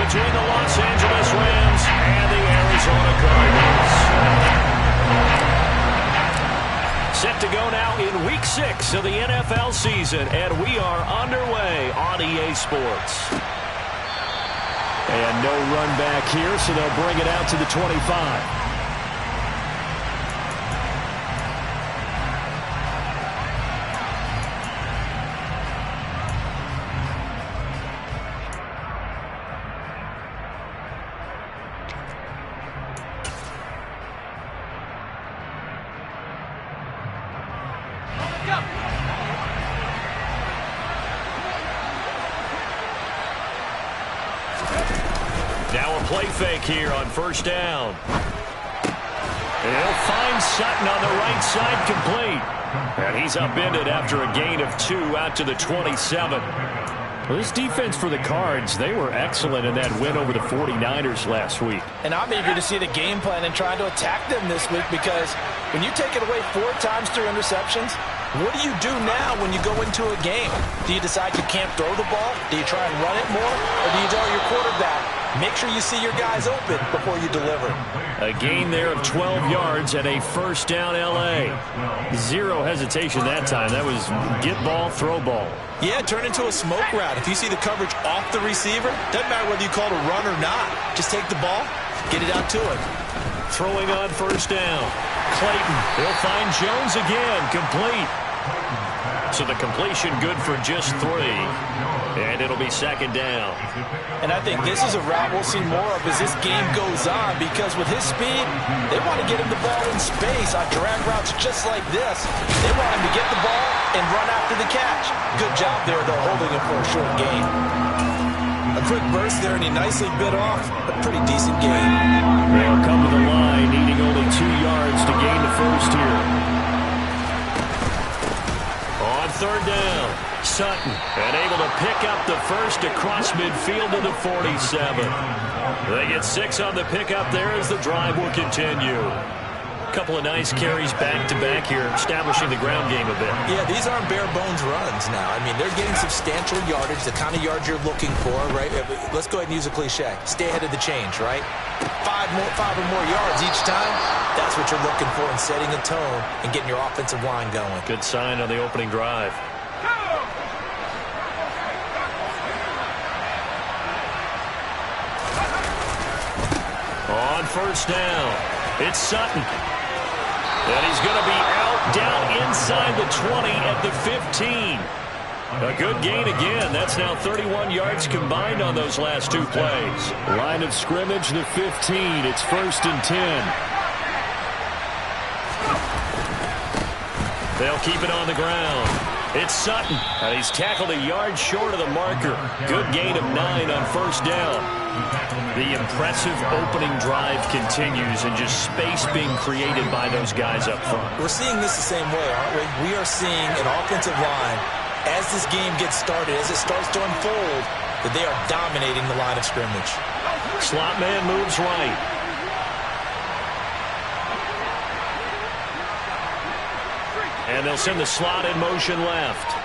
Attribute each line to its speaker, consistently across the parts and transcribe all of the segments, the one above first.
Speaker 1: between the Los Angeles Rams and the Arizona Cardinals. Set to go now in Week 6 of the NFL season, and we are underway on EA Sports. And no run back here, so they'll bring it out to the 25. Now a play fake here on first down. And he'll find Sutton on the right side, complete. And he's upended after a gain of 2 out to the 27. Well, this defense for the Cards, they were excellent in that win over the 49ers last week.
Speaker 2: And I'm eager to see the game plan and trying to attack them this week, because when you take it away 4 times through interceptions, what do you do now when you go into a game? Do you decide you can't throw the ball? Do you try and run it more? Or do you tell your quarterback, make sure you see your guys open before you deliver?
Speaker 1: A gain there of 12 yards and a first down L.A. Zero hesitation that time. That was get ball, throw ball.
Speaker 2: Yeah, turn into a smoke route. If you see the coverage off the receiver, doesn't matter whether you call it a run or not. Just take the ball, get it out to him.
Speaker 1: Throwing on first down. Clayton, he'll find Jones again, complete. So the completion good for just 3. And it'll be second down.
Speaker 2: And I think this is a route we'll see more of as this game goes on, because with his speed, they want to get him the ball in space on drag routes just like this. They want him to get the ball and run after the catch. Good job there, though, holding him for a short gain. A quick burst there, and he nicely bit off a pretty decent gain.
Speaker 1: They'll come to the line, needing only 2 yards to gain the first here. On third down, Sutton, and able to pick up the first across midfield to the 47. They get 6 on the pickup there as the drive will continue. Couple of nice carries back-to-back here, establishing the ground game a bit.
Speaker 2: Yeah, these aren't bare-bones runs now. I mean, they're getting substantial yardage, the kind of yards you're looking for, right? Let's go ahead and use a cliche. Stay ahead of the change, right? 5 or more yards each time. That's what you're looking for in setting a tone and getting your offensive line going.
Speaker 1: Good sign on the opening drive. On first down, it's Sutton. And he's going to be out down inside the 20 at the 15. A good gain again. That's now 31 yards combined on those last 2 plays. Line of scrimmage, the 15. It's first and 10. They'll keep it on the ground. It's Sutton, and he's tackled a yard short of the marker. Good gain of 9 on first down. The impressive opening drive continues, and just space being created by those guys up front.
Speaker 2: We're seeing this the same way, aren't we? We are seeing an offensive line, as this game gets started, as it starts to unfold, that they are dominating the line of scrimmage.
Speaker 1: Slot man moves right. And they'll send the slot in motion left.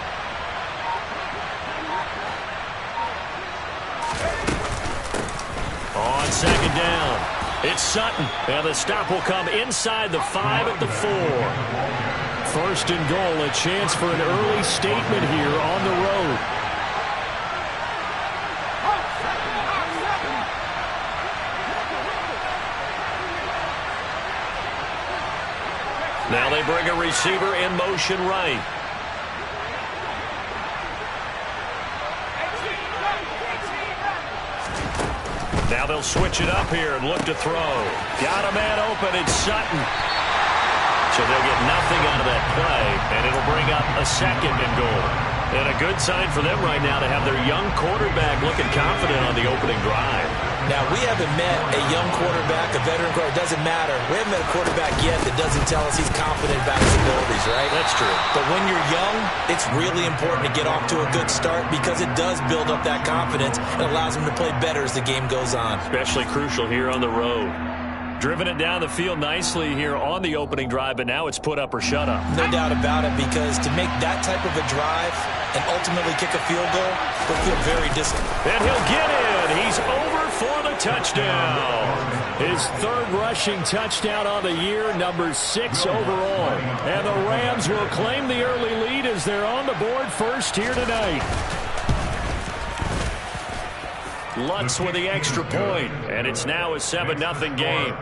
Speaker 1: On second down, it's Sutton. And the stop will come inside the 5 at the 4. First and goal, a chance for an early statement here on the road. Now they bring a receiver in motion right. Now they'll switch it up here and look to throw. Got a man open, it's Sutton. So they'll get nothing out of that play, and it'll bring up a second and goal. And a good sign for them right now to have their young quarterback looking confident on the opening drive.
Speaker 2: Now, we haven't met a young quarterback, a veteran quarterback. It doesn't matter. We haven't met a quarterback yet that doesn't tell us he's confident about his abilities, right?
Speaker 1: That's true.
Speaker 2: But when you're young, it's really important to get off to a good start, because it does build up that confidence and allows him to play better as the game goes on.
Speaker 1: Especially crucial here on the road. Driven it down the field nicely here on the opening drive, but now it's put up or shut up.
Speaker 2: No doubt about it, because to make that type of a drive and ultimately kick a field goal will feel very distant.
Speaker 1: And he'll get in. He's over touchdown. His third rushing touchdown on the year, number 6 overall. And the Rams will claim the early lead as they're on the board first here tonight. Lutz with the extra point, and it's now a 7-0 game.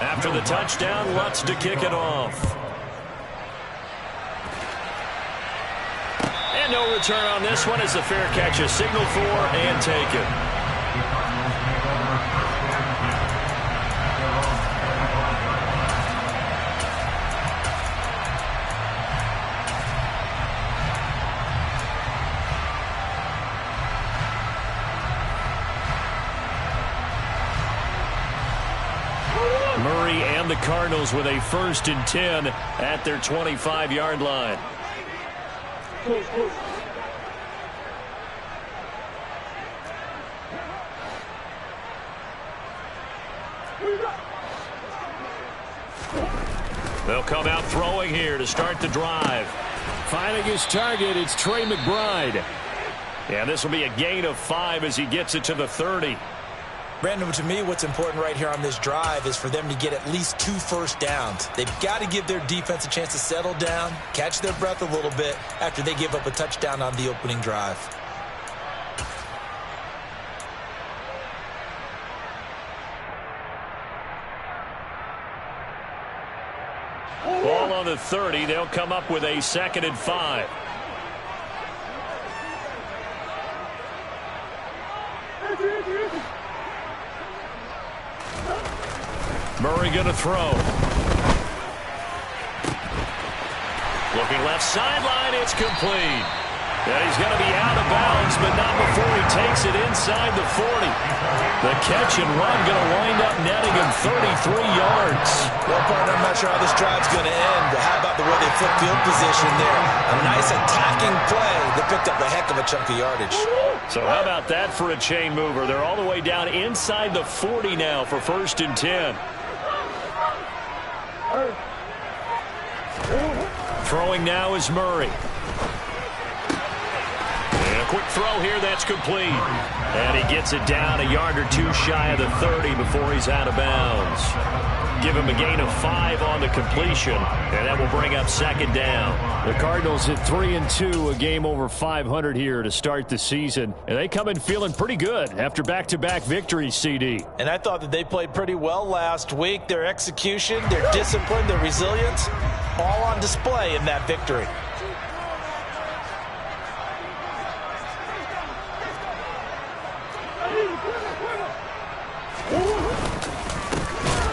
Speaker 1: After the touchdown, Lutz to kick it off. And no return on this one as the fair catch is signaled for and taken. Murray and the Cardinals with a 1st and 10 at their 25-yard line. They'll come out throwing here to start the drive. Finding his target, it's Trey McBride. And this will be a gain of 5 as he gets it to the 30.
Speaker 2: Brandon, to me, what's important right here on this drive is for them to get at least 2 first downs. They've got to give their defense a chance to settle down, catch their breath a little bit after they give up a touchdown on the opening drive.
Speaker 1: Ball on the 30. They'll come up with a 2nd and 5. Murray going to throw. Looking left sideline, it's complete. And he's going to be out of bounds, but not before he takes it inside the 40. The catch and run going to wind up netting him 33 yards.
Speaker 2: Well, partner, I'm not sure how this drive's going to end, but how about the way they flip field position there? A nice attacking play that picked up a heck of a chunk of yardage.
Speaker 1: So how about that for a chain mover? They're all the way down inside the 40 now for 1st and 10. Throwing now is Murray. And a quick throw here, that's complete. And he gets it down a yard or 2 shy of the 30 before he's out of bounds. Give him a gain of 5 on the completion, and that will bring up 2nd down. The Cardinals at 3-2, a game over 500 here to start the season. And they come in feeling pretty good after back-to-back victories, CD.
Speaker 2: And I thought that they played pretty well last week. Their execution, their discipline, their resilience, all on display in that victory.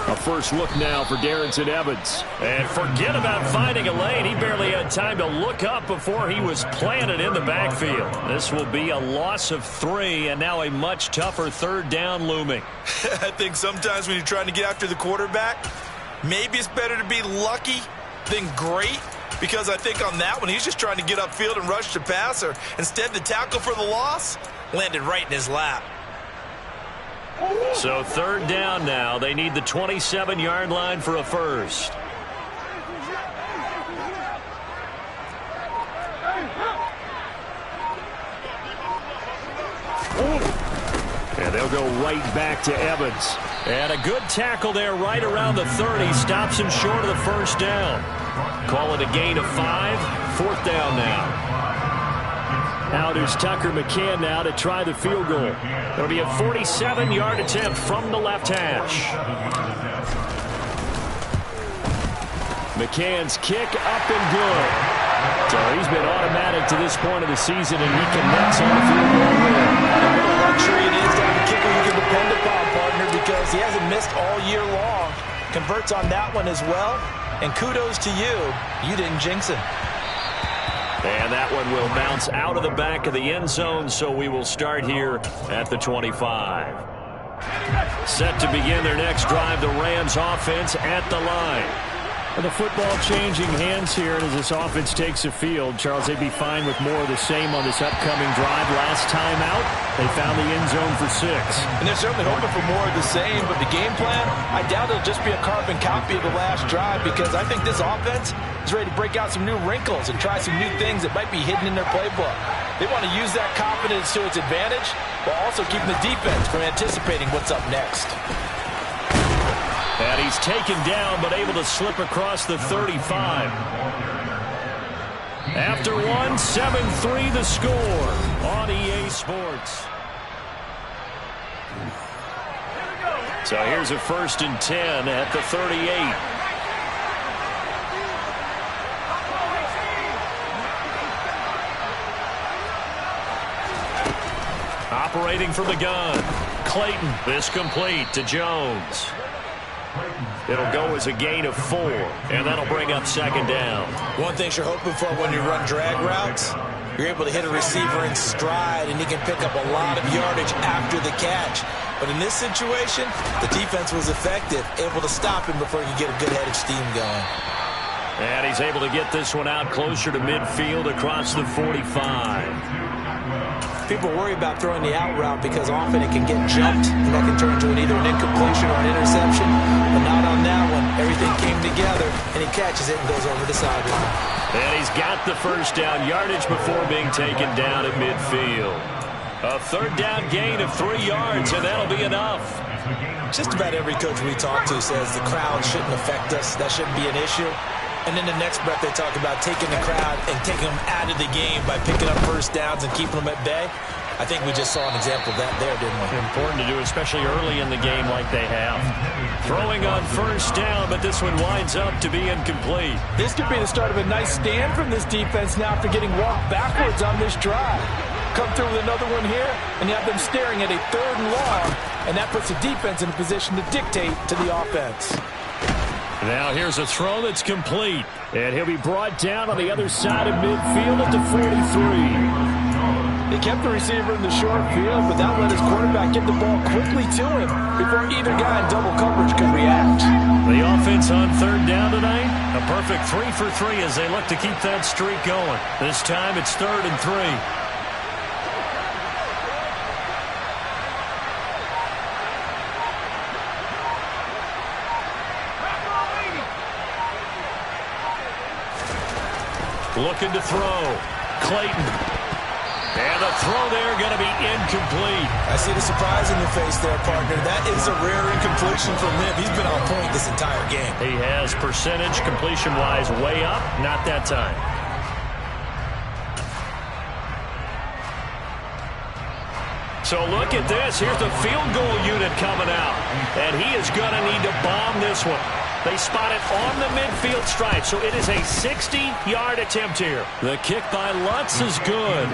Speaker 1: A first look now for Darrington Evans. And forget about finding a lane. He barely had time to look up before he was planted in the backfield. This will be a loss of 3, and now a much tougher 3rd down looming.
Speaker 2: I think sometimes when you're trying to get after the quarterback, maybe it's better to be lucky than great, because I think on that one, he's just trying to get upfield and rush the passer. Instead, the tackle for the loss landed right in his lap.
Speaker 1: So 3rd down now. They need the 27-yard line for a first. And they'll go right back to Evans. And a good tackle there right around the 30. Stops him short of the 1st down. Call it a gain of 5. 4th down now. Out is Tucker McCann now to try the field goal. It'll be a 47-yard attempt from the left hash. McCann's kick up and good. So he's been automatic to this point of the season, and he connects on the field goal there.
Speaker 2: What a luxury it is to have a kicker you can depend upon, partner, because he hasn't missed all year long. Converts on that one as well. And kudos to you. You didn't jinx him.
Speaker 1: And that one will bounce out of the back of the end zone, so we will start here at the 25. Set to begin their next drive, the Rams offense at the line. And the football changing hands here, and as this offense takes the field, Charles, they'd be fine with more of the same on this upcoming drive. Last time out, they found the end zone for 6.
Speaker 2: And they're certainly hoping for more of the same, but the game plan, I doubt it'll just be a carbon copy of the last drive, because I think this offense is ready to break out some new wrinkles and try some new things that might be hidden in their playbook. They want to use that confidence to its advantage while also keeping the defense from anticipating what's up next.
Speaker 1: And he's taken down but able to slip across the 35. After one, 7-3 the score on EA Sports. So here's a 1st and 10 at the 38. Operating from the gun. Clayton, this complete to Jones. It'll go as a gain of 4, and that'll bring up 2nd down.
Speaker 2: One thing you're hoping for when you run drag routes, you're able to hit a receiver in stride, and he can pick up a lot of yardage after the catch. But in this situation, the defense was effective, able to stop him before he could get a good head of steam going.
Speaker 1: And he's able to get this one out closer to midfield across the 45.
Speaker 2: People worry about throwing the out route because often it can get jumped, and that can turn into either an incompletion or an interception. But not on that one. Everything came together, and he catches it and goes over the sideline.
Speaker 1: And he's got the 1st down yardage before being taken down at midfield. A 3rd down gain of 3 yards, and that'll be enough.
Speaker 2: Just about every coach we talk to says the crowd shouldn't affect us. That shouldn't be an issue. And then the next breath they talk about taking the crowd and taking them out of the game by picking up 1st downs and keeping them at bay. I think we just saw an example of that there, didn't we?
Speaker 1: Important to do, especially early in the game like they have. Throwing on 1st down, but this one winds up to be incomplete.
Speaker 2: This could be the start of a nice stand from this defense now after getting walked backwards on this drive. Come through with another one here, and you have them staring at a 3rd and long, and that puts the defense in a position to dictate to the offense.
Speaker 1: Now here's a throw that's complete, and he'll be brought down on the other side of midfield at the 43.
Speaker 2: They kept the receiver in the short field, but that let his quarterback get the ball quickly to him before either guy in double coverage could react.
Speaker 1: The offense on 3rd down tonight, a perfect 3 for 3 as they look to keep that streak going. This time it's 3rd and 3. Looking to throw. Clayton. And the throw there going to be incomplete.
Speaker 2: I see the surprise in your face there, partner. That is a rare incompletion from him. He's been on point this entire game.
Speaker 1: He has percentage completion-wise way up. Not that time. So look at this. Here's the field goal unit coming out. And he is going to need to bomb this one. They spot it on the midfield stripe, so it is a 60-yard attempt here. The kick by Lutz is good.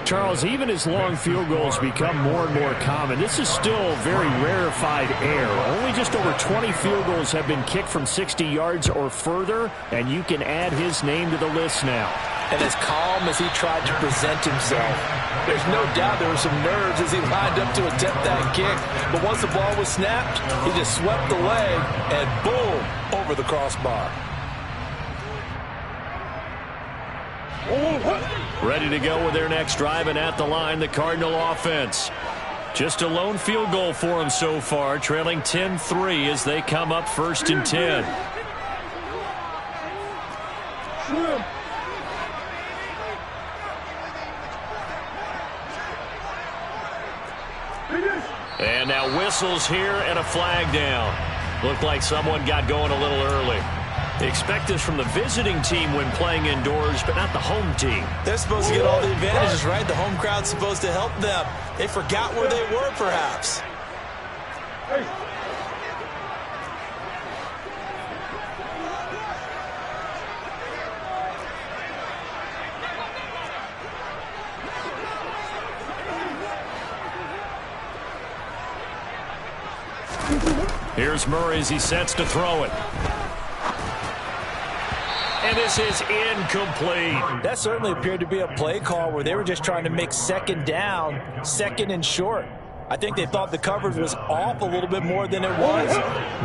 Speaker 1: Charles, even as long field goals become more and more common, this is still very rarefied air. Only just over 20 field goals have been kicked from 60 yards or further, and you can add his name to the list now.
Speaker 2: And as calm as he tried to present himself, there's no doubt there were some nerves as he lined up to attempt that kick. But once the ball was snapped, he just swept the leg and boom, over the crossbar.
Speaker 1: Ready to go with their next drive, and at the line, the Cardinal offense. Just a lone field goal for them so far, trailing 10-3 as they come up 1st and 10. And now whistles here and a flag down. Looked like someone got going a little early. They expect this from the visiting team when playing indoors, but not the home team.
Speaker 2: They're supposed to get all the advantages, right? The home crowd's supposed to help them. They forgot where they were, perhaps.
Speaker 1: Here's Murray as he sets to throw it. And this is incomplete.
Speaker 2: That certainly appeared to be a play call where they were just trying to make 2nd down, 2nd and short. I think they thought the coverage was off a little bit more than it was.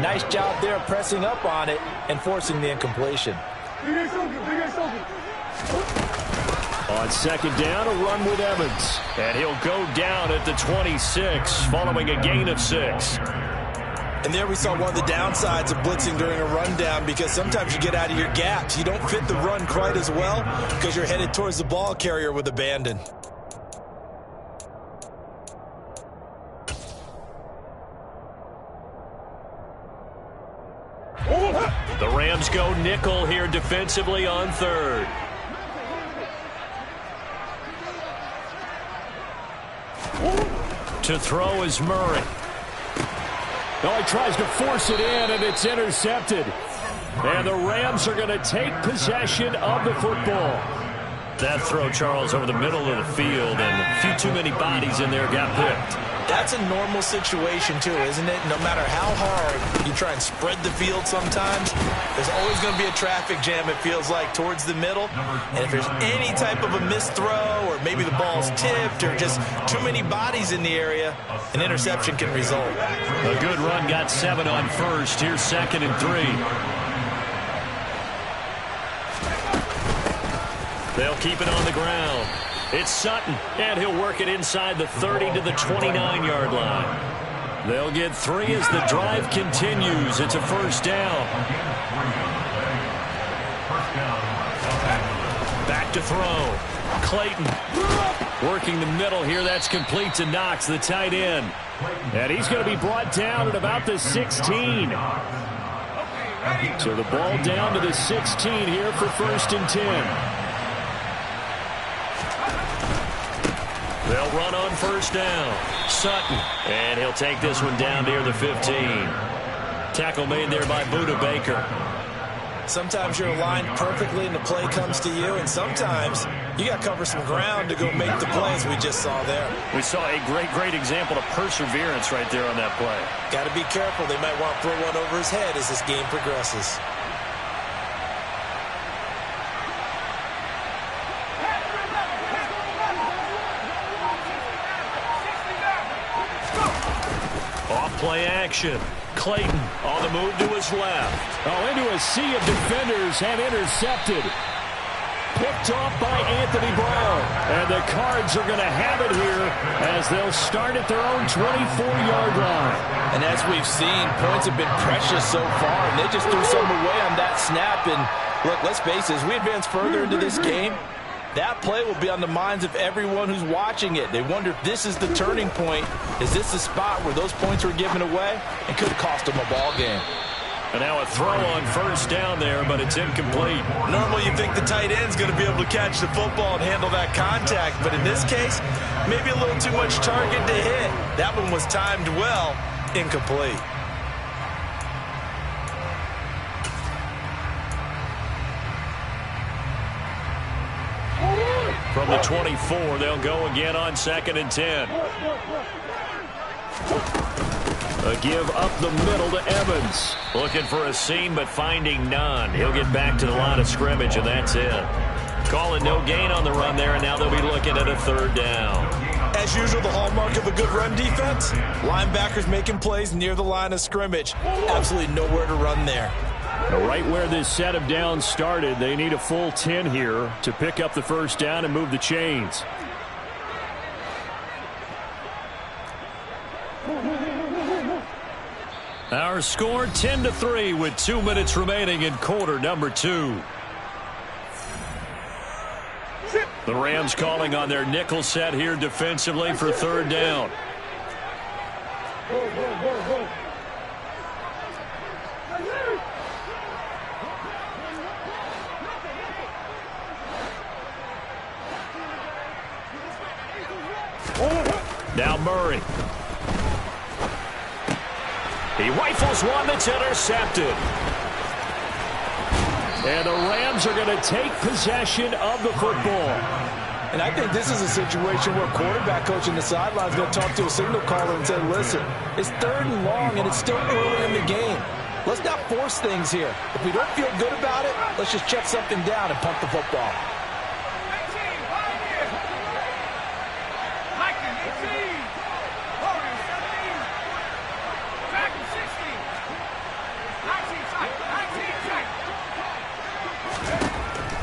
Speaker 2: Nice job there pressing up on it and forcing the incompletion.
Speaker 1: On 2nd down, a run with Evans. And he'll go down at the 26, following a gain of 6.
Speaker 2: And there we saw one of the downsides of blitzing during a rundown, because sometimes you get out of your gaps. You don't fit the run quite as well because you're headed towards the ball carrier with abandon.
Speaker 1: Rams go nickel here defensively on third. To throw is Murray.
Speaker 3: Oh, he tries to force it in, and it's intercepted. And the Rams are going to take possession of the football.
Speaker 1: That throw, Charles, over the middle of the field, and a few too many bodies in there got picked.
Speaker 2: That's a normal situation, too, isn't it? No matter how hard you try and spread the field sometimes, there's always going to be a traffic jam, it feels like, towards the middle. And if there's any type of a missed throw, or maybe the ball's tipped, or just too many bodies in the area, an interception can result.
Speaker 1: A good run got 7 on first. Here's 2nd and 3. They'll keep it on the ground. It's Sutton, and he'll work it inside the 30 to the 29-yard line. They'll get 3 as the drive continues. It's a first down. Back to throw. Clayton working the middle here. That's complete to Knox, the tight end.
Speaker 3: And he's going to be brought down at about the 16. So the ball down to the 16 here for 1st and 10.
Speaker 1: They'll run on first down. Sutton. And he'll take this one down near the 15. Tackle made there by Buda Baker.
Speaker 2: Sometimes you're aligned perfectly and the play comes to you, and sometimes you got to cover some ground to go make the plays we just saw there.
Speaker 1: We saw a great example of perseverance right there on that play.
Speaker 2: Got to be careful. They might want to throw one over his head as this game progresses.
Speaker 1: Play action. Clayton on the move to his left.
Speaker 3: Oh, into a sea of defenders and intercepted. Picked off by Anthony Barr. And the Cards are going to have it here as they'll start at their own 24-yard line.
Speaker 2: And as we've seen, points have been precious so far, and they just threw some away on that snap. And look, let's face it, as we advance further into this game, that play will be on the minds of everyone who's watching it. They wonder if this is the turning point. Is this the spot where those points were given away? It could have cost them a ball game.
Speaker 1: And now a throw on first down there, but it's incomplete.
Speaker 2: Normally you think the tight end's going to be able to catch the football and handle that contact, but in this case, maybe a little too much target to hit. That one was timed well, incomplete.
Speaker 1: From the 24, they'll go again on 2nd and 10. A give up the middle to Evans. Looking for a seam, but finding none. He'll get back to the line of scrimmage, and that's it. Calling no gain on the run there, and now they'll be looking at a 3rd down.
Speaker 2: As usual, the hallmark of a good run defense, linebackers making plays near the line of scrimmage. Absolutely nowhere to run there.
Speaker 3: Right where this set of downs started, they need a full 10 here to pick up the first down and move the chains.
Speaker 1: Our score 10-3 with 2 minutes remaining in quarter number 2. The Rams calling on their nickel set here defensively for 3rd down. Now Murray. He rifles one that's intercepted.
Speaker 3: And the Rams are going to take possession of the football.
Speaker 2: And I think this is a situation where quarterback coach in the sideline is going to talk to a signal caller and say, listen, it's 3rd and long and it's still early in the game. Let's not force things here. If we don't feel good about it, let's just check something down and punt the football.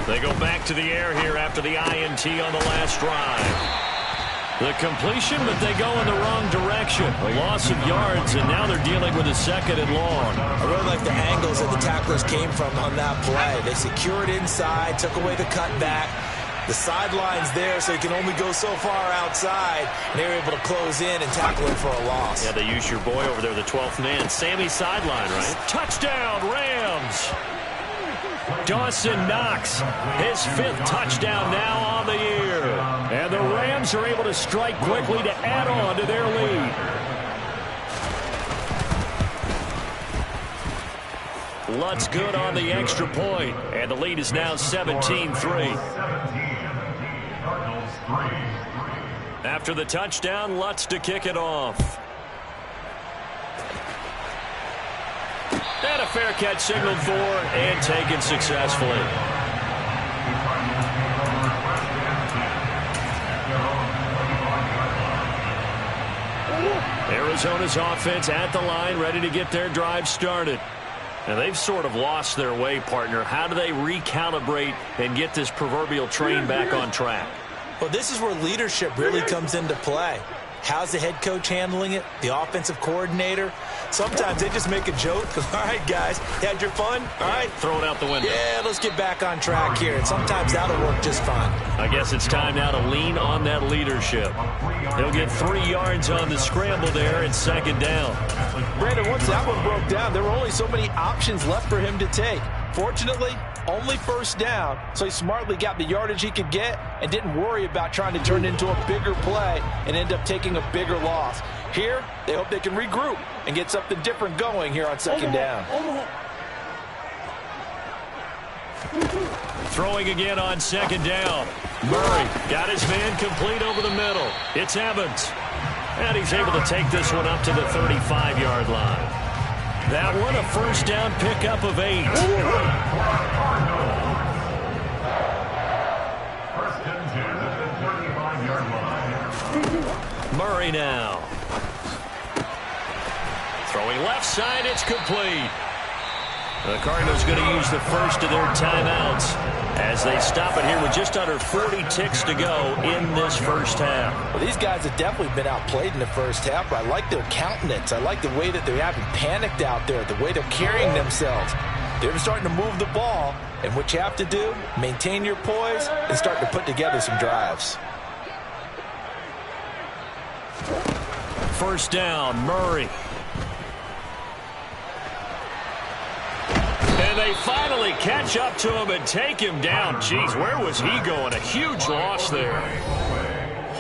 Speaker 1: They go back to the air here after the INT on the last drive. The completion, but they go in the wrong direction. A loss of yards, and now they're dealing with a 2nd and long.
Speaker 2: I really like the angles that the tacklers came from on that play. They secured inside, took away the cutback. The sideline's there, so you can only go so far outside. And they were able to close in and tackle him for a loss.
Speaker 1: Yeah, they use your boy over there, the 12th man. Sammy sideline, right? Touchdown, Rams! Dawson Knox, his 5th touchdown now on the year. And the Rams are able to strike quickly to add on to their lead. Lutz good on the extra point, and the lead is now 17-3. After the touchdown, Lutz to kick it off. And a fair catch signaled for and taken successfully. Arizona's offense at the line, ready to get their drive started. And they've sort of lost their way, partner. How do they recalibrate and get this proverbial train back on track?
Speaker 2: Well, this is where leadership really comes into play. How's the head coach handling it? The offensive coordinator? Sometimes they just make a joke. All right, guys, had your fun? All right.
Speaker 1: Throw it out the window.
Speaker 2: Yeah, let's get back on track here. And sometimes that'll work just fine.
Speaker 1: I guess it's time now to lean on that leadership. He'll get 3 yards on the scramble there and 2nd down.
Speaker 2: Brandon, once that one broke down, there were only so many options left for him to take. Fortunately, only 1st down, so he smartly got the yardage he could get and didn't worry about trying to turn it into a bigger play and end up taking a bigger loss. Here, they hope they can regroup and get something different going here on 2nd down.
Speaker 1: Throwing again on 2nd down. Murray got his man complete over the middle. It's Evans. And he's able to take this one up to the 35-yard line. That one a 1st down pickup of 8. Murray now. Throwing left side, it's complete. The Cardinals going to use the first of their timeouts as they stop it here with just under 40 ticks to go in this 1st half.
Speaker 2: Well, these guys have definitely been outplayed in the 1st half, but I like their countenance. I like the way that they haven't panicked out there, the way they're carrying themselves. They're starting to move the ball, and what you have to do, maintain your poise and start to put together some drives.
Speaker 1: 1st down, Murray. And they finally catch up to him and take him down. Jeez, where was he going? A huge loss there.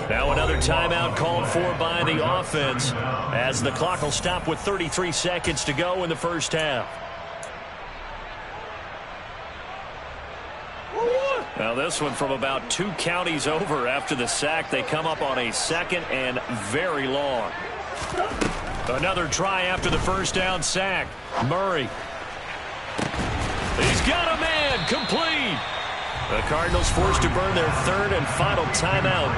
Speaker 1: Now another timeout called for by the offense as the clock will stop with 33 seconds to go in the 1st half. Now this one from about 2 counties over after the sack. They come up on a 2nd and very long. Another try after the 1st down sack. Murray. He's got a man complete. The Cardinals forced to burn their 3rd and final timeout.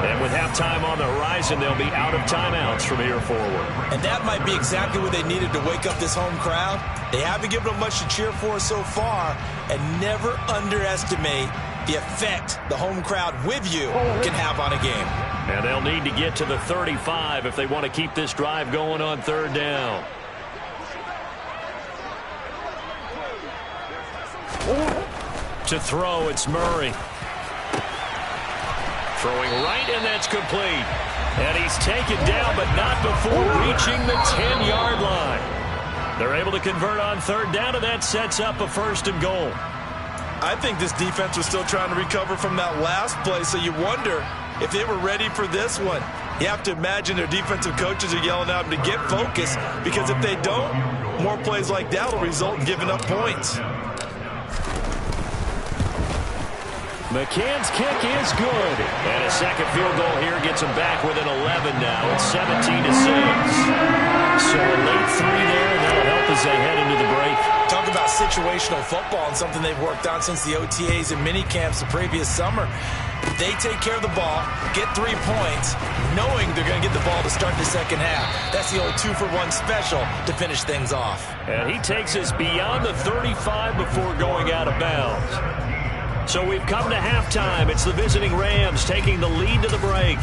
Speaker 1: And with halftime on the horizon, they'll be out of timeouts from here forward.
Speaker 2: And that might be exactly what they needed to wake up this home crowd. They haven't given them much to cheer for so far. And never underestimate the effect the home crowd with you can have on a game.
Speaker 1: And they'll need to get to the 35 if they want to keep this drive going on 3rd down. To throw, it's Murray. Throwing right, and that's complete. And he's taken down, but not before reaching the 10-yard line. They're able to convert on 3rd down, and that sets up a 1st and goal.
Speaker 2: I think this defense was still trying to recover from that last play, so you wonder if they were ready for this one. You have to imagine their defensive coaches are yelling at them to get focused, because if they don't, more plays like that will result in giving up points.
Speaker 1: McCann's kick is good. And a 2nd field goal here gets them back within 11 now. It's 17-6. So a late 3 there, and that'll help as they head into the break.
Speaker 2: Talk about situational football and something they've worked on since the OTAs and minicamps the previous summer. They take care of the ball, get 3 points, knowing they're going to get the ball to start the 2nd half. That's the old 2-for-1 special to finish things off.
Speaker 1: And he takes us beyond the 35 before going out of bounds. So we've come to halftime. It's the visiting Rams taking the lead to the break.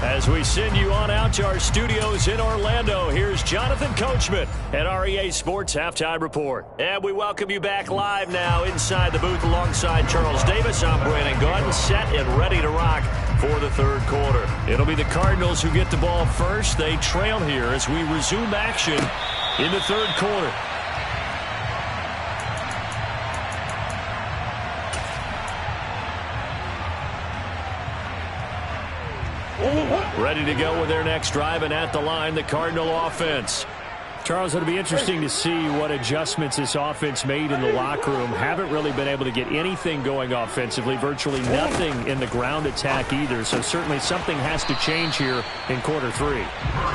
Speaker 1: As we send you on out to our studios in Orlando, here's Jonathan Coachman at REA Sports Halftime Report. And we welcome you back live now inside the booth alongside Charles Davis. I'm Brandon Gaudin, set and ready to rock for the 3rd quarter. It'll be the Cardinals who get the ball first. They trail here as we resume action in the 3rd quarter. Ready to go with their next drive, and at the line, the Cardinal offense.
Speaker 3: Charles, it'll be interesting to see what adjustments this offense made in the locker room. Haven't really been able to get anything going offensively, virtually nothing in the ground attack either. So certainly something has to change here in quarter three.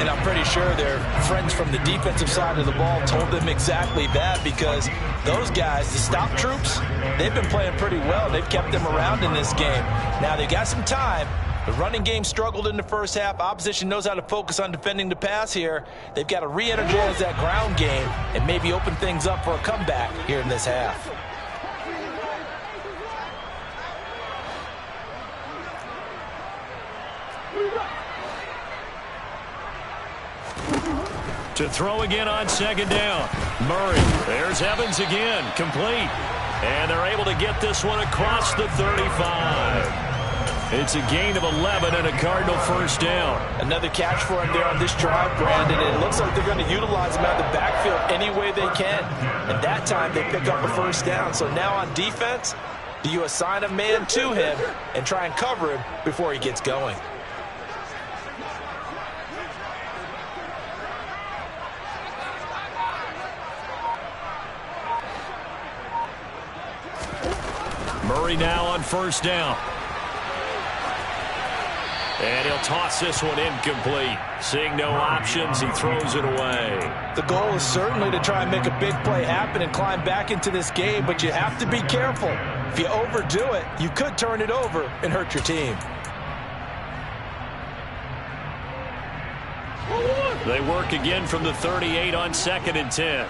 Speaker 2: And I'm pretty sure their friends from the defensive side of the ball told them exactly that, because those guys, the stop troops, they've been playing pretty well. They've kept them around in this game. Now they got some time. The running game struggled in the first half. Opposition knows how to focus on defending the pass here. They've got to re-energize that ground game and maybe open things up for a comeback here in this half.
Speaker 1: To throw again on second down. Murray. There's Evans again. Complete. And they're able to get this one across the 35. It's a gain of 11 and a Cardinal first down.
Speaker 2: Another catch for him there on this drive, Brandon. It looks like they're going to utilize him out of the backfield any way they can. And that time they pick up a first down. So now on defense, do you assign a man to him and try and cover him before he gets going?
Speaker 1: Murray now on first down. And he'll toss this one incomplete. Seeing no options, he throws it away.
Speaker 2: The goal is certainly to try and make a big play happen and climb back into this game, but you have to be careful. If you overdo it, you could turn it over and hurt your team.
Speaker 1: They work again from the 38 on 2nd and 10.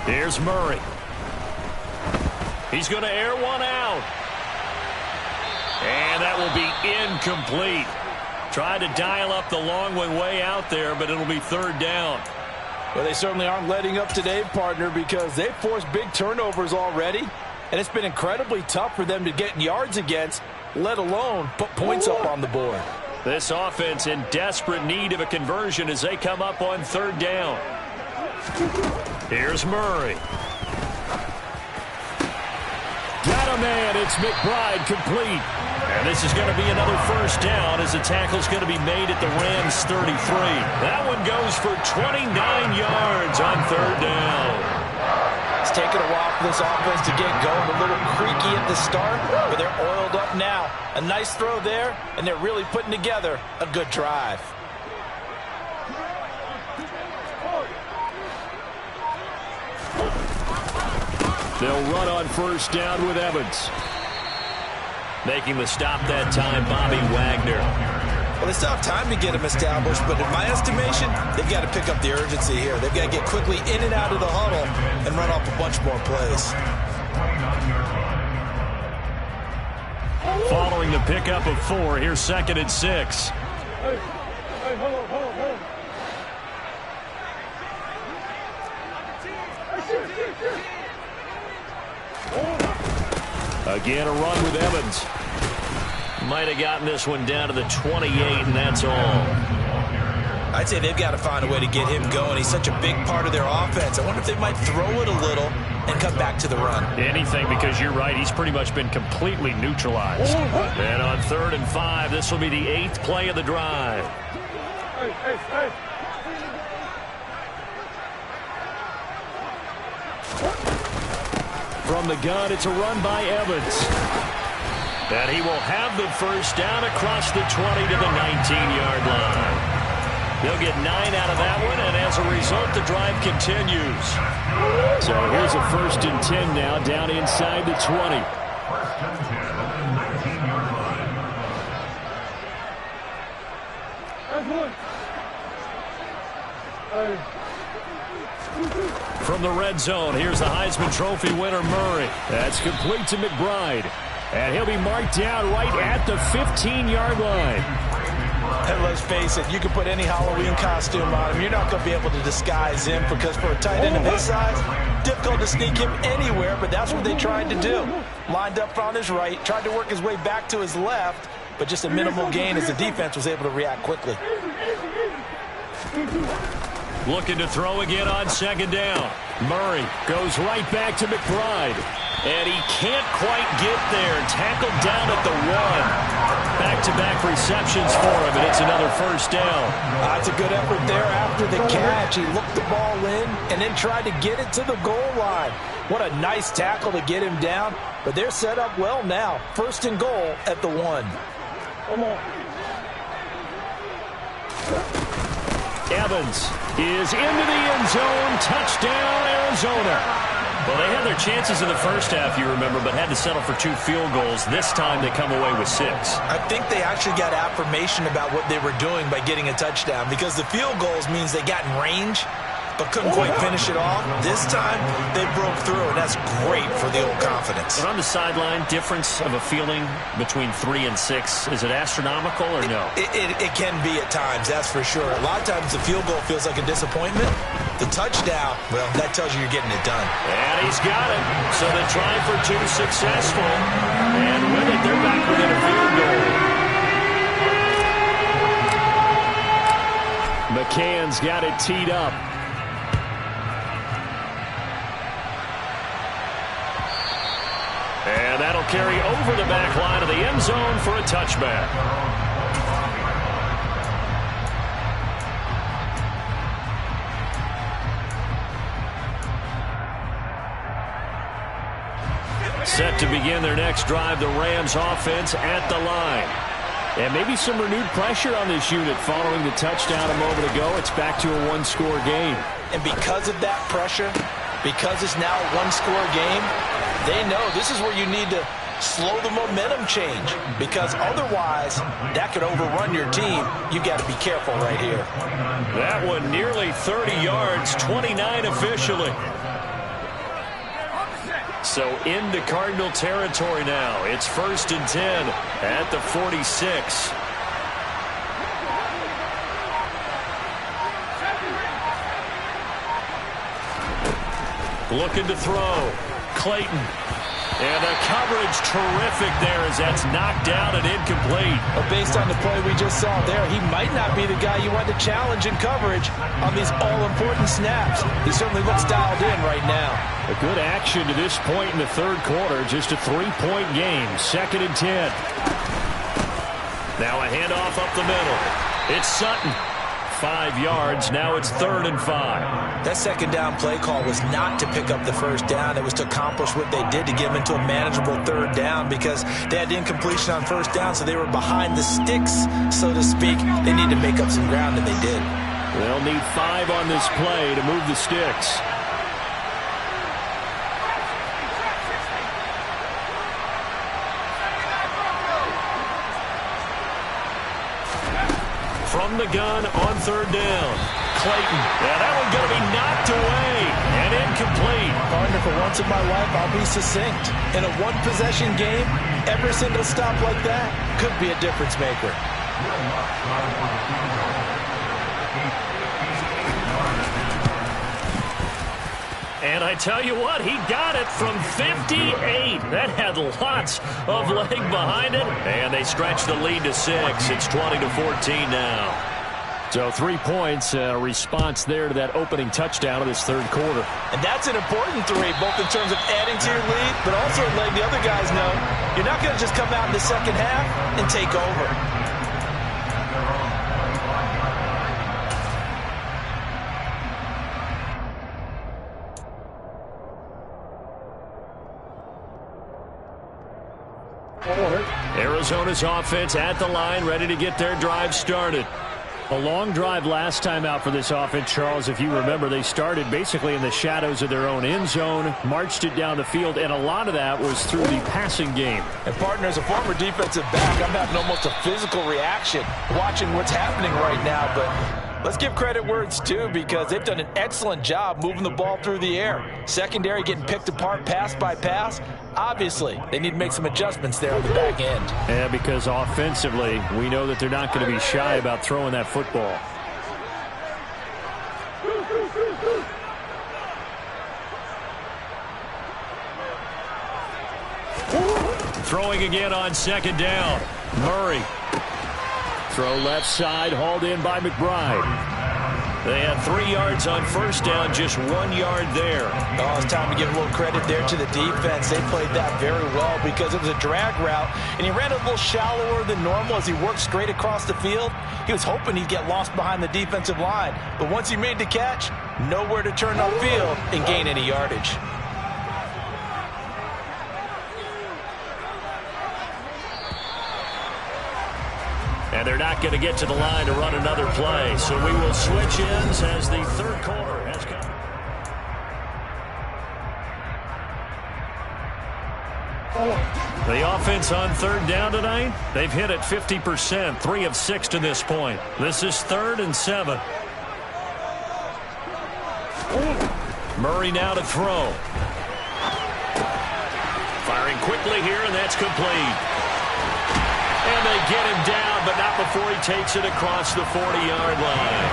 Speaker 1: Here's Murray. He's going to air one out. And that will be incomplete. Tried to dial up the long one way out there, but it'll be third down.
Speaker 2: Well, they certainly aren't letting up today, partner, because they've forced big turnovers already. And it's been incredibly tough for them to get yards against, let alone put points up on the board.
Speaker 1: This offense in desperate need of a conversion as they come up on third down. Here's Murray.
Speaker 3: Got a man. It's McBride, complete.
Speaker 1: And this is going to be another first down as the tackle's going to be made at the Rams 33. That one goes for 29 yards on third down.
Speaker 2: It's taken a while for this offense to get going. A little creaky at the start, but they're oiled up now. A nice throw there, and they're really putting together a good drive.
Speaker 3: They'll run on first down with Evans.
Speaker 1: Making the stop that time, Bobby Wagner.
Speaker 2: Well, they still have time to get him established, but in my estimation, they've got to pick up the urgency here. They've got to get quickly in and out of the huddle and run off a bunch more plays.
Speaker 1: Following the pickup of 4, here's 2nd and 6. Again, a run with Evans. Might have gotten this one down to the 28, and that's all.
Speaker 2: I'd say they've got to find a way to get him going. He's such a big part of their offense. I wonder if they might throw it a little and come back to the run.
Speaker 1: Anything, because you're right. He's pretty much been completely neutralized. And on 3rd and 5, this will be the 8th play of the drive.
Speaker 3: From the gun, it's a run by Evans.
Speaker 1: And he will have the first down across the 20 to the 19-yard line. They'll get 9 out of that one, and as a result, the drive continues.
Speaker 3: So here's a 1st and 10 now, down inside the 20.
Speaker 1: From the red zone, here's the Heisman Trophy winner, Murray.
Speaker 3: That's complete to McBride. And he'll be marked down right at the 15-yard line.
Speaker 2: And let's face it, you can put any Halloween costume on him. You're not going to be able to disguise him because for a tight end of his size, difficult to sneak him anywhere, but that's what they tried to do. Lined up on his right, tried to work his way back to his left, but just a minimal gain as the defense was able to react quickly.
Speaker 1: Looking to throw again on second down. Murray goes right back to McBride. And he can't quite get there. Tackled down at the 1. Back-to-back receptions for him, and it's another first down.
Speaker 2: That's a good effort there after the catch. He looked the ball in and then tried to get it to the goal line. What a nice tackle to get him down. But they're set up well now. First and goal at the 1.
Speaker 3: Evans is into the end zone. Touchdown, Arizona.
Speaker 1: Well, they had their chances in the first half, you remember, but had to settle for 2 field goals. This time they come away with 6.
Speaker 2: I think they actually got affirmation about what they were doing by getting a touchdown because the field goals means they got in range but couldn't quite finish it off. This time, they broke through, and that's great for the old confidence.
Speaker 1: But on the sideline, difference of a feeling between 3 and 6, is it astronomical or no?
Speaker 2: It can be at times, that's for sure. A lot of times the field goal feels like a disappointment. The touchdown, well, that tells you you're getting it done.
Speaker 1: And he's got it. So the try for 2 successful. And with it, they're back within a field goal.
Speaker 3: McCann's got it teed up.
Speaker 1: And that'll carry over the back line of the end zone for a touchback. Set to begin their next drive, the Rams offense at the line.
Speaker 3: And maybe some renewed pressure on this unit following the touchdown a moment ago. It's back to a one-score game.
Speaker 2: And because of that pressure, because it's now a one-score game, they know this is where you need to slow the momentum change because otherwise that could overrun your team. You got to be careful right here.
Speaker 1: That one nearly 30 yards, 29 officially. So into Cardinal territory now. It's 1st and 10 at the 46. Looking to throw. Clayton. And the coverage terrific there as that's knocked down and incomplete.
Speaker 2: But based on the play we just saw there, he might not be the guy you want to challenge in coverage on these all-important snaps. He certainly looks dialed in right now.
Speaker 3: A good action to this point in the third quarter. Just a 3-point game. 2nd and 10.
Speaker 1: Now a handoff up the middle. It's Sutton. 5 yards. Now it's 3rd and 5.
Speaker 2: That second down play call was not to pick up the first down. It was to accomplish what they did to get them into a manageable 3rd down because they had incompletion on 1st down, so they were behind the sticks, so to speak. They need to make up some ground, and they did.
Speaker 3: They'll need 5 on this play to move the sticks.
Speaker 1: From the gun on 3rd down. Clayton. Yeah, that one going to be knocked away and incomplete.
Speaker 2: Partner, for once in my life, I'll be succinct. In a one-possession game, every single stop like that could be a difference maker.
Speaker 1: And I tell you what, he got it from 58. That had lots of leg behind it. And they stretch the lead to 6. It's 20-14 now.
Speaker 3: So 3 points, a response there to that opening touchdown of this third quarter.
Speaker 2: And that's an important 3, both in terms of adding to your lead, but also letting the other guys know you're not going to just come out in the second half and take over.
Speaker 1: Arizona's offense at the line, ready to get their drive started.
Speaker 3: A long drive last time out for this offense, Charles. If you remember, they started basically in the shadows of their own end zone, marched it down the field, and a lot of that was through the passing game.
Speaker 2: And, partner, as a former defensive back, I'm having almost a physical reaction watching what's happening right now. But Let's give credit where it's due because they've done an excellent job moving the ball through the air. Secondary getting picked apart pass by pass. Obviously, they need to make some adjustments there on the back end.
Speaker 3: Yeah, because offensively, we know that they're not going to be shy about throwing that football. Throwing again on second down. Murray. Throw left side, hauled in by McBride. They had 3 yards on first down, just 1 yard there.
Speaker 2: Oh, it's time to give a little credit there to the defense. They played that very well because it was a drag route, and he ran a little shallower than normal as he worked straight across the field. He was hoping he'd get lost behind the defensive line, but once he made the catch, nowhere to turn upfield and gain any yardage.
Speaker 3: And they're not going to get to the line to run another play. So we will switch ends as the third quarter has come. The offense on third down tonight, they've hit it 50%, 3 of 6 to this point. This is 3rd and 7. Murray now to throw. Firing quickly here, and that's complete. And they get him down, but not before he takes it across the 40-yard line.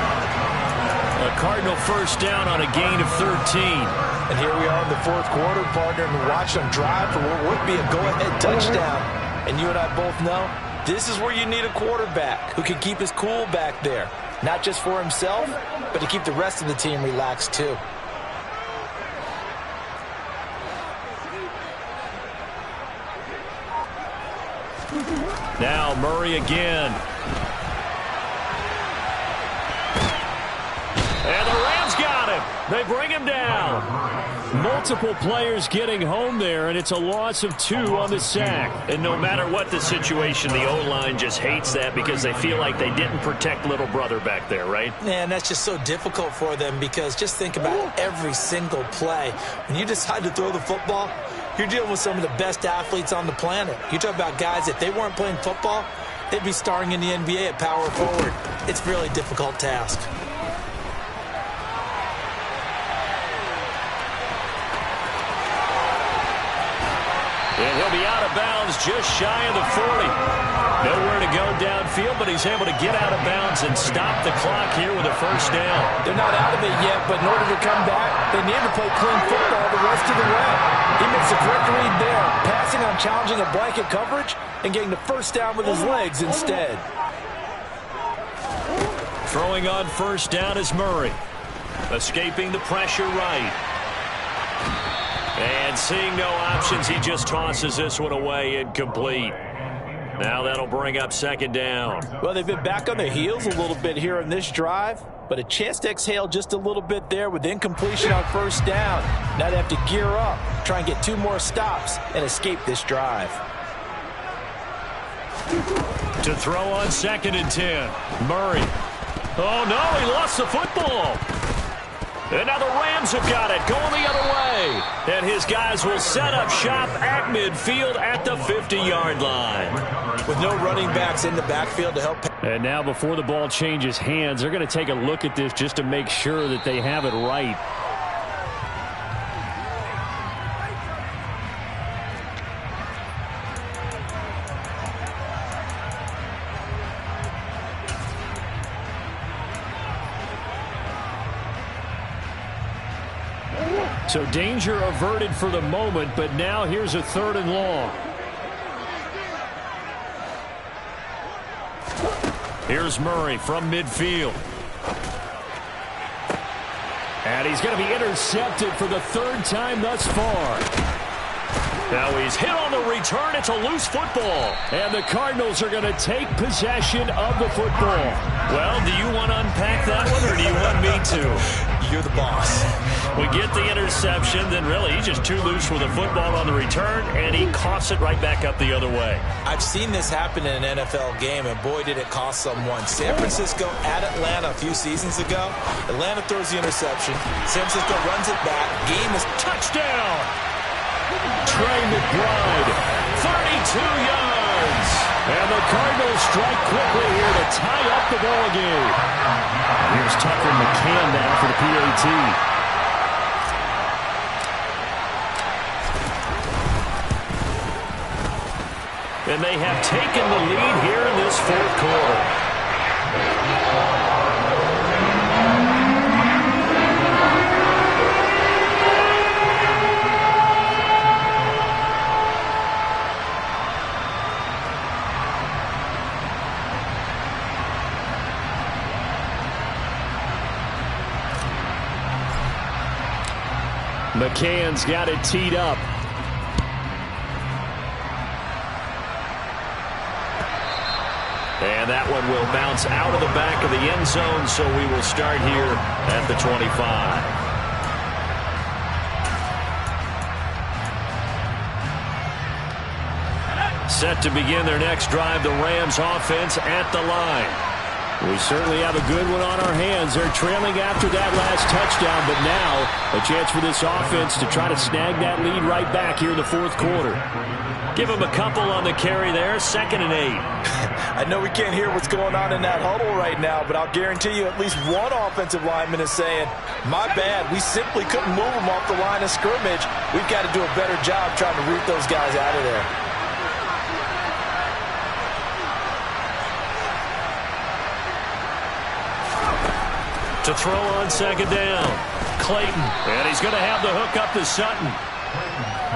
Speaker 3: A Cardinal first down on a gain of 13.
Speaker 2: And here we are in the 4th quarter, partner, and watch them drive for what would be a go-ahead touchdown. And you and I both know this is where you need a quarterback who can keep his cool back there. Not just for himself, but to keep the rest of the team relaxed too.
Speaker 3: Now Murray again. And the Rams got him. They bring him down. Multiple players getting home there, and it's a loss of 2 on the sack. And no matter what the situation, the O-line just hates that because they feel like they didn't protect little brother back there, right?
Speaker 2: Man, that's just so difficult for them because just think about every single play. When you decide to throw the football, you're dealing with some of the best athletes on the planet. You talk about guys, if they weren't playing football, they'd be starring in the NBA at power forward. It's a really difficult task.
Speaker 3: And he'll be out of bounds just shy of the 40. Nowhere to go downfield, but he's able to get out of bounds and stop the clock here with a first down.
Speaker 2: They're not out of it yet, but in order to come back, they need to play clean football the rest of the way. He makes a correct read there, passing on challenging a blanket coverage and getting the first down with his legs instead.
Speaker 3: Throwing on first down is Murray. Escaping the pressure right. And seeing no options, he just tosses this one away, incomplete. Now that'll bring up second down.
Speaker 2: Well, they've been back on their heels a little bit here in this drive, but a chance to exhale just a little bit there with incompletion on first down. Now they have to gear up, try and get 2 more stops, and escape this drive.
Speaker 3: To throw on 2nd and 10. Murray. Oh, no, he lost the football. And now the Rams have got it, going the other way. And his guys will set up shop at midfield at the 50-yard line.
Speaker 2: With no running backs in the backfield to help.
Speaker 3: And now before the ball changes hands, they're going to take a look at this just to make sure that they have it right. So danger averted for the moment, but now here's a 3rd and long. Here's Murray from midfield. And he's going to be intercepted for the 3rd time thus far. Now he's hit on the return. It's a loose football. And the Cardinals are going to take possession of the football. Well, do you want to unpack that one, or do you want me to?
Speaker 2: You're the boss.
Speaker 3: We get the interception, then really he's just too loose with the football on the return, and he coughs it right back up the other way.
Speaker 2: I've seen this happen in an NFL game, and boy, did it cost someone. San Francisco at Atlanta a few seasons ago. Atlanta throws the interception. San Francisco runs it back. Game is touchdown.
Speaker 3: Trey McBride, 32 yards. And the Cardinals strike quickly here to tie up the ball game. Here's Tucker McCann now for the PAT.
Speaker 1: And they have taken the lead here in this fourth quarter.
Speaker 3: McCann's got it teed up.
Speaker 1: And that one will bounce out of the back of the end zone, so we will start here at the 25. Set to begin their next drive, the Rams offense at the line.
Speaker 3: We certainly have a good one on our hands. They're trailing after that last touchdown, but now a chance for this offense to try to snag that lead right back here in the fourth quarter.
Speaker 1: Give him a couple on the carry there, 2nd and 8.
Speaker 2: I know we can't hear what's going on in that huddle right now, but I'll guarantee you at least one offensive lineman is saying, my bad, we simply couldn't move them off the line of scrimmage. We've got to do a better job trying to root those guys out of there.
Speaker 1: To throw on 2nd down, Clayton, and he's going to have the hook up to Sutton.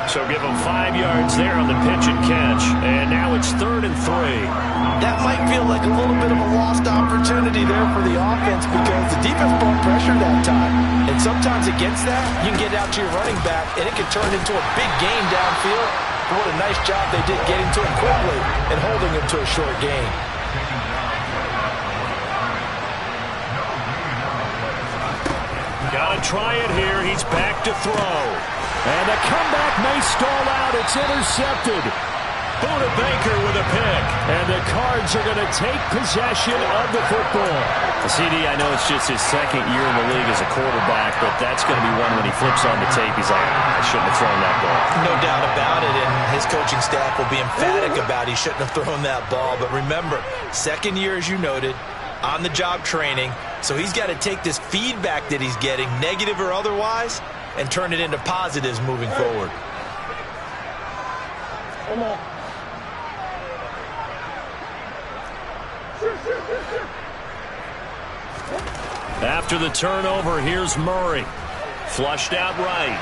Speaker 1: So give him 5 yards there on the pitch and catch, and now it's 3rd and 3.
Speaker 2: That might feel like a little bit of a lost opportunity there for the offense because the defense brought pressure that time. And sometimes against that, you can get out to your running back, and it can turn into a big gain downfield. But what a nice job they did getting to him quickly and holding him to a short gain.
Speaker 1: Gotta try it here. He's back to throw.
Speaker 3: And the comeback may stall out. It's intercepted.
Speaker 1: Buda Baker with a pick.
Speaker 3: And the Cards are going to take possession of the football.
Speaker 1: CD, I know it's just his 2nd year in the league as a quarterback, but that's going to be one when he flips on the tape. He's like, I shouldn't have thrown that ball.
Speaker 2: No doubt about it, and his coaching staff will be emphatic about he shouldn't have thrown that ball. But remember, 2nd year, as you noted, on-the-job training. So he's got to take this feedback that he's getting, negative or otherwise, and turn it into positives moving forward.
Speaker 1: After the turnover, here's Murray. Flushed out right.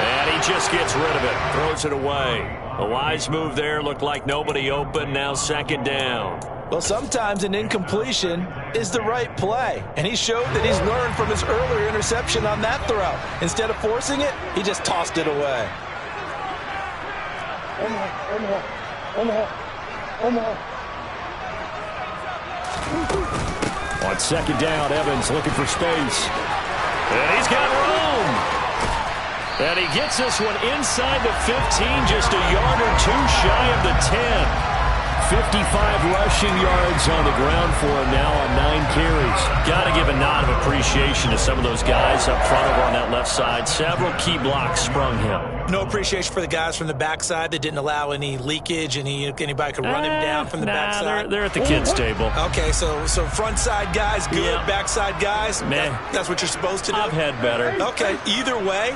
Speaker 1: And he just gets rid of it. Throws it away. A wise move there. Looked like nobody open. Now 2nd down.
Speaker 2: Well, sometimes an incompletion is the right play. And he showed that he's learned from his earlier interception on that throw. Instead of forcing it, he just tossed it away.
Speaker 3: On 2nd down, Evans looking for space.
Speaker 1: And he's got room. And he gets this one inside the 15, just a yard or two shy of the 10. 55 rushing yards on the ground for him now on 9 carries. Got to give a nod of appreciation to some of those guys up front over on that left side. Several key blocks sprung him.
Speaker 2: No appreciation for the guys from the backside that didn't allow any leakage. Anybody could run him down from the backside.
Speaker 1: They're at the kids' table.
Speaker 2: Okay, so front side guys good, yeah. Backside guys, man, that's what you're supposed to do.
Speaker 1: I've had better.
Speaker 2: Okay, either way,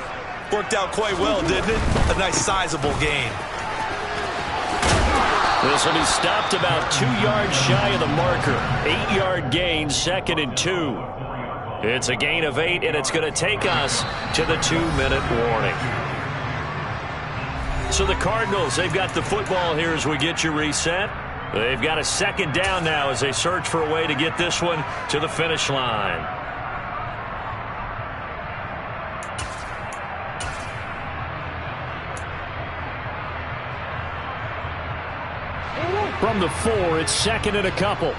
Speaker 2: worked out quite well, didn't it? A nice sizable gain.
Speaker 1: This will be stopped about 2 yards shy of the marker. 8-yard gain, 2nd and 2. It's a gain of 8, and it's going to take us to the 2-minute warning. So the Cardinals, they've got the football here as we get you reset. They've got a 2nd down now as they search for a way to get this one to the finish line.
Speaker 3: From the 4, it's 2nd and a couple.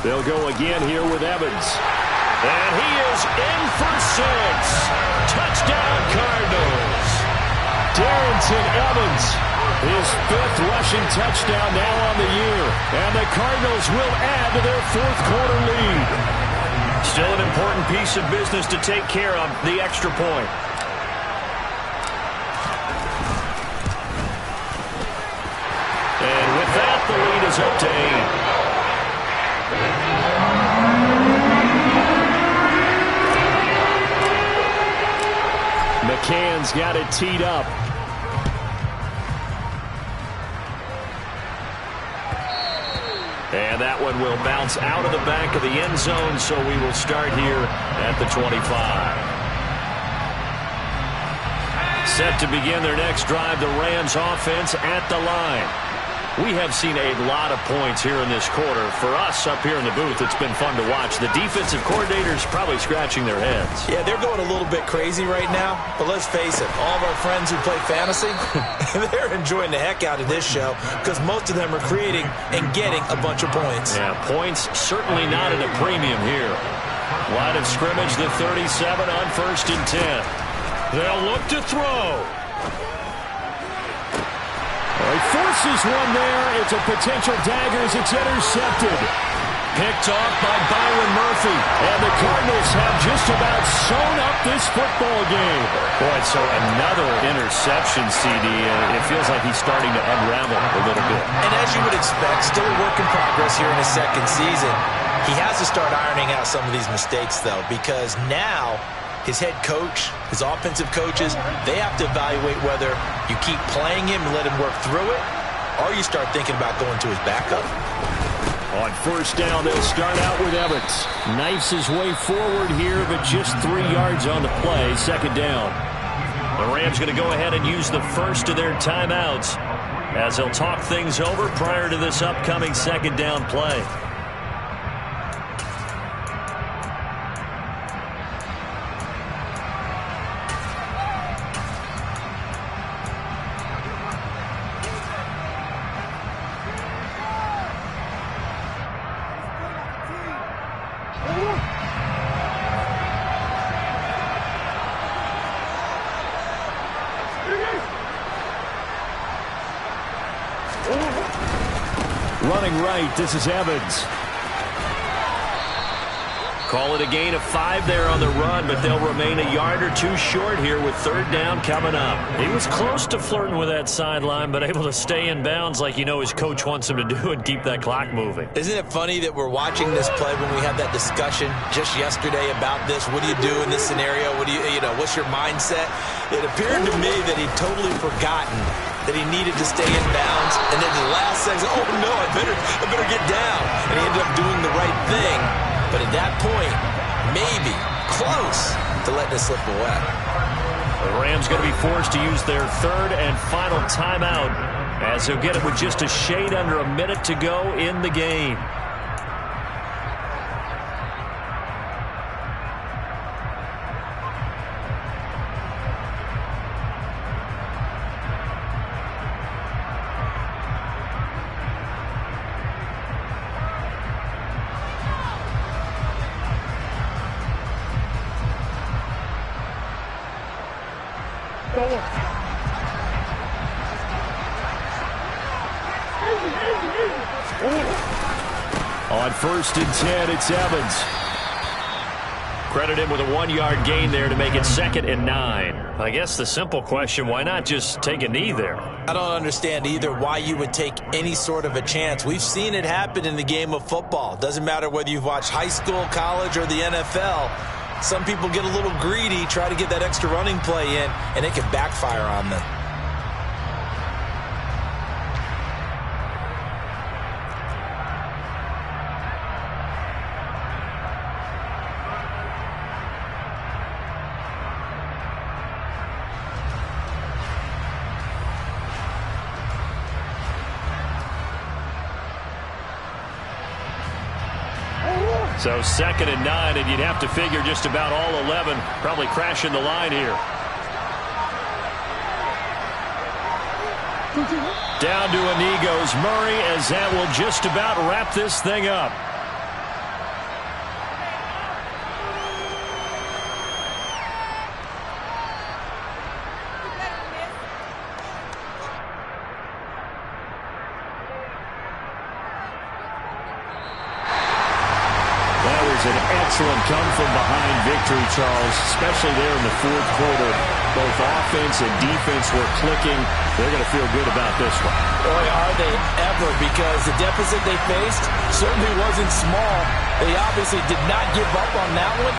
Speaker 3: They'll go again here with Evans.
Speaker 1: And he is in for 6. Touchdown, Cardinals.
Speaker 3: Darrington Evans, his 5th rushing touchdown now on the year. And the Cardinals will add to their 4th quarter lead.
Speaker 1: Still an important piece of business to take care of, the extra point. And with that, the lead is up to 8.
Speaker 3: McCann's got it teed up.
Speaker 1: And that one will bounce out of the back of the end zone, so we will start here at the 25. Set to begin their next drive, the Rams offense at the line. We have seen a lot of points here in this quarter. For us up here in the booth, it's been fun to watch. The defensive coordinators probably scratching their heads.
Speaker 2: Yeah, they're going a little bit crazy right now. But let's face it, all of our friends who play fantasy, they're enjoying the heck out of this show because most of them are creating and getting a bunch of points.
Speaker 1: Yeah, points certainly not at a premium here. Line of scrimmage, the 37 on 1st and 10. They'll look to throw.
Speaker 3: He forces one there. It's a potential dagger as it's intercepted.
Speaker 1: Picked off by Byron Murphy.
Speaker 3: And the Cardinals have just about sewn up this football game.
Speaker 1: Boy, so another interception, CD, and it feels like he's starting to unravel a little bit.
Speaker 2: And as you would expect, still a work in progress here in his second season. He has to start ironing out some of these mistakes, though, because now his head coach, his offensive coaches, they have to evaluate whether you keep playing him and let him work through it, or you start thinking about going to his backup.
Speaker 3: On 1st down, they'll start out with Evans. Knifes his way forward here, but just 3 yards on the play. 2nd down.
Speaker 1: The Rams going to go ahead and use the first of their timeouts as they'll talk things over prior to this upcoming 2nd down play.
Speaker 3: Running right, this is Evans.
Speaker 1: Call it a gain of 5 there on the run, but they'll remain a yard or 2 short here with 3rd down coming up. He was close to flirting with that sideline, but able to stay in bounds like his coach wants him to do and keep that clock moving.
Speaker 2: Isn't it funny that we're watching this play when we had that discussion just yesterday about this? What do you do in this scenario? What do what's your mindset? It appeared to me that he'd totally forgotten that he needed to stay in bounds, and then the last second, oh no, I better get down. And he ended up doing the right thing. But at that point, maybe close to letting it slip away.
Speaker 1: The Rams going to be forced to use their 3rd and final timeout as they'll get it with just a shade under a minute to go in the game.
Speaker 3: On 1st and 10, it's Evans.
Speaker 1: Credit him with a 1-yard gain there to make it 2nd and 9. I guess the simple question, why not just take a knee there?
Speaker 2: I don't understand either why you would take any sort of a chance. We've seen it happen in the game of football. Doesn't matter whether you've watched high school, college, or the NFL. Some people get a little greedy, try to get that extra running play in, and it can backfire on them.
Speaker 1: So 2nd and 9, and you'd have to figure just about all 11 probably crashing the line here. Down to a knee goes Murray, as that will just about wrap this thing up.
Speaker 3: An excellent come-from-behind victory, Charles, especially there in the fourth quarter. Both offense and defense were clicking. They're going to feel good about this one.
Speaker 2: Boy, are they ever, because the deficit they faced certainly wasn't small. They obviously did not give up on that one.